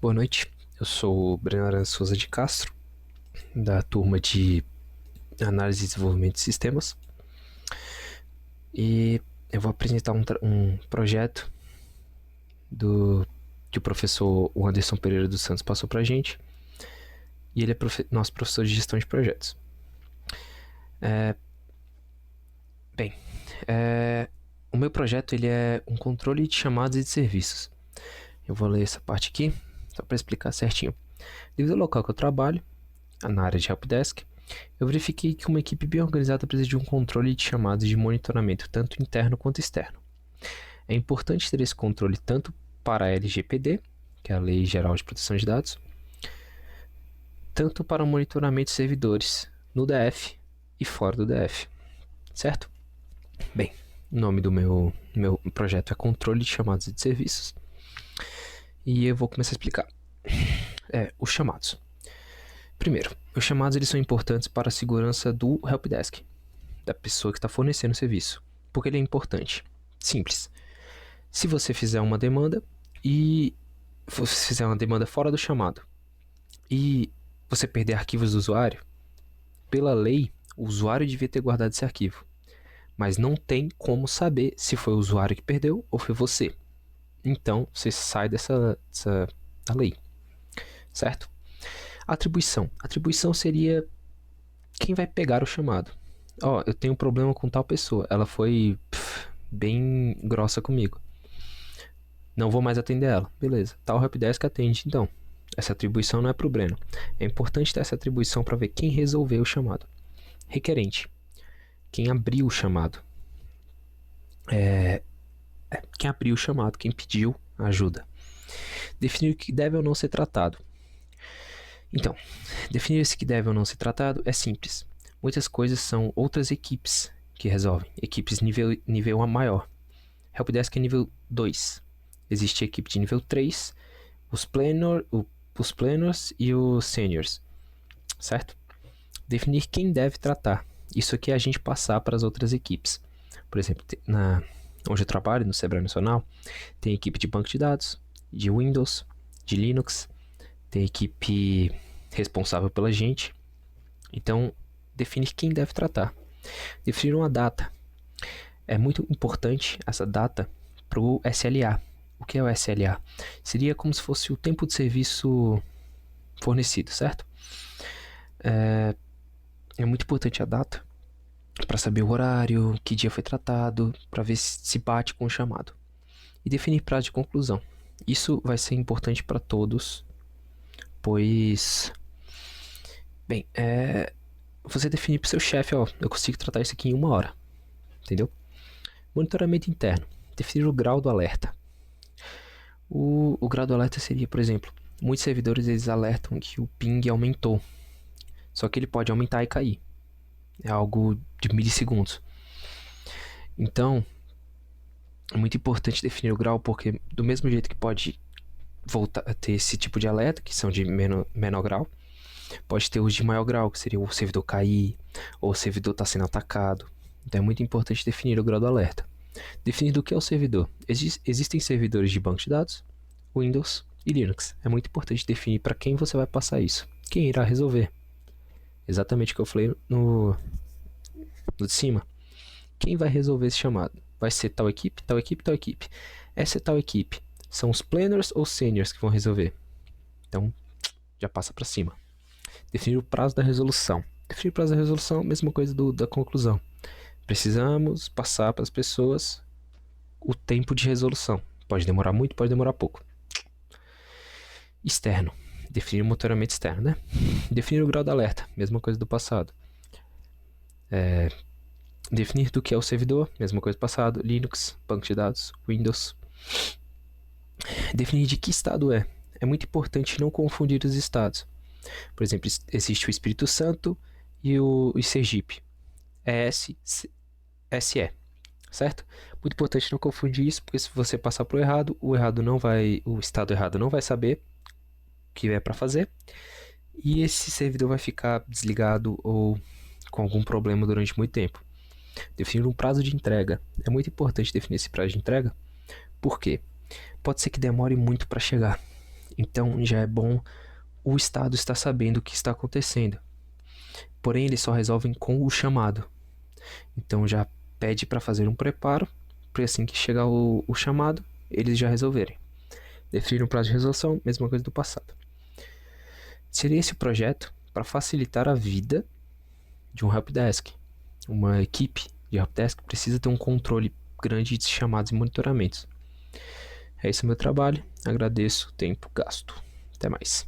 Boa noite, eu sou o Breno Arantes Souza de Castro, da turma de Análise e Desenvolvimento de Sistemas, e eu vou apresentar um projeto que o professor Anderson Pereira dos Santos passou pra gente, e ele é nosso professor de gestão de projetos. Bem, o meu projeto ele é um controle de chamadas e de serviços. Eu vou ler essa parte aqui, só para explicar certinho. Devido ao local que eu trabalho, na área de helpdesk, eu verifiquei que uma equipe bem organizada precisa de um controle de chamadas de monitoramento, tanto interno quanto externo. É importante ter esse controle tanto para a LGPD, que é a Lei Geral de Proteção de Dados, tanto para o monitoramento de servidores no DF e fora do DF, certo? Bem, o nome do meu projeto é Controle de Chamadas e de Serviços, e eu vou começar a explicar. Os chamados. Primeiro, os chamados eles são importantes para a segurança do helpdesk, da pessoa que está fornecendo o serviço. Porque ele é importante. Simples. Se você fizer uma demanda e você fizer uma demanda fora do chamado e você perder arquivos do usuário, pela lei, o usuário devia ter guardado esse arquivo. Mas não tem como saber se foi o usuário que perdeu ou foi você. Então, você sai dessa da lei. Certo? Atribuição. Atribuição seria quem vai pegar o chamado. Eu tenho um problema com tal pessoa. Ela foi bem grossa comigo. Não vou mais atender ela. Beleza. Tal helpdesk atende. Então, essa atribuição não é pro Breno. É importante ter essa atribuição para ver quem resolveu o chamado. Requerente. Quem abriu o chamado. Quem abriu o chamado. Quem pediu ajuda. Definir o que deve ou não ser tratado. Então, definir se que deve ou não ser tratado é simples. Muitas coisas são outras equipes que resolvem. Equipes nível A maior. Helpdesk é nível 2. Existe a equipe de nível 3, os planners e os seniors. Certo? Definir quem deve tratar. Isso aqui é a gente passar para as outras equipes. Por exemplo, onde eu trabalho, no Sebrae Nacional, tem equipe de banco de dados, de Windows, de Linux, tem equipe responsável pela gente. Então, definir quem deve tratar. Definir uma data. É muito importante essa data para o SLA. O que é o SLA? Seria como se fosse o tempo de serviço fornecido, certo? É muito importante a data para saber o horário, que dia foi tratado, para ver se bate com o chamado. E definir prazo de conclusão. Isso vai ser importante para todos, pois... Bem, você definir para o seu chefe, eu consigo tratar isso aqui em 1 hora. Entendeu? Monitoramento interno. Definir o grau do alerta. O grau do alerta seria, por exemplo, muitos servidores eles alertam que o ping aumentou. Só que ele pode aumentar e cair. É algo de milissegundos. Então, é muito importante definir o grau, porque do mesmo jeito que pode voltar a ter esse tipo de alerta, que são de menor grau, pode ter os de maior grau, que seria o servidor cair, ou o servidor está sendo atacado. Então é muito importante definir o grau do alerta. Definir do que é o servidor. Existem servidores de banco de dados, Windows e Linux. É muito importante definir para quem você vai passar isso. Quem irá resolver. Exatamente o que eu falei no de cima. Quem vai resolver esse chamado? Vai ser tal equipe, tal equipe, tal equipe. Essa é tal equipe. São os planners ou seniors que vão resolver. Então, já passa para cima. Definir o prazo da resolução. Definir o prazo da resolução é a mesma coisa da conclusão. Precisamos passar para as pessoas o tempo de resolução. Pode demorar muito, pode demorar pouco. Externo. Definir o monitoramento externo, né? Definir o grau de alerta. Mesma coisa do passado. Definir do que é o servidor. Mesma coisa do passado. Linux, banco de dados, Windows. Definir de que estado é. É muito importante não confundir os estados. Por exemplo, existe o Espírito Santo e o Sergipe. SE, certo? Muito importante não confundir isso, porque se você passar pro errado, o estado errado não vai saber o que é para fazer, e esse servidor vai ficar desligado ou com algum problema durante muito tempo. Definir um prazo de entrega. É muito importante definir esse prazo de entrega, porque pode ser que demore muito para chegar. Então já é bom o Estado estar sabendo o que está acontecendo. Porém, eles só resolvem com o chamado. Então já pede para fazer um preparo, para assim que chegar o chamado, eles já resolverem. Definir um prazo de resolução, mesma coisa do passado. Seria esse o projeto para facilitar a vida de um helpdesk. Uma equipe de helpdesk precisa ter um controle grande de chamados e monitoramentos. É esse o meu trabalho, agradeço o tempo gasto. Até mais.